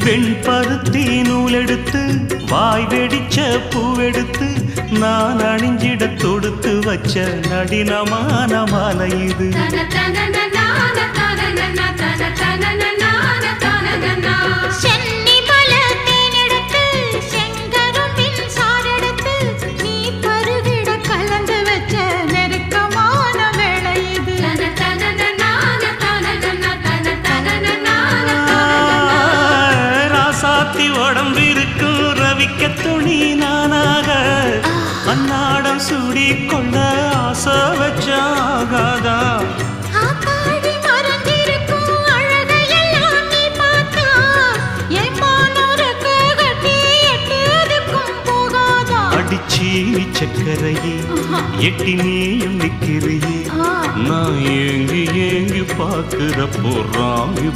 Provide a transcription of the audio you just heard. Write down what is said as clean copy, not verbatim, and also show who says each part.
Speaker 1: வெண்பருத்தி நூலெடுத்து வாய் வெடிச்ச பூவெடுத்து நான் அணிஞ்சிட தொடுத்து வச்ச நடினமான மாலை இது. உடம்பிருக்கும் ரவிக்க துணி நானாக அன்னாடம் சூடி கொண்ட ஆசை வச்சாகாதா. அடிச்சி சக்கரையே எட்டி நீயும் நிக்கிறையே நான் ஏங்கி ஏங்கி பார்க்கிற போறாங்க.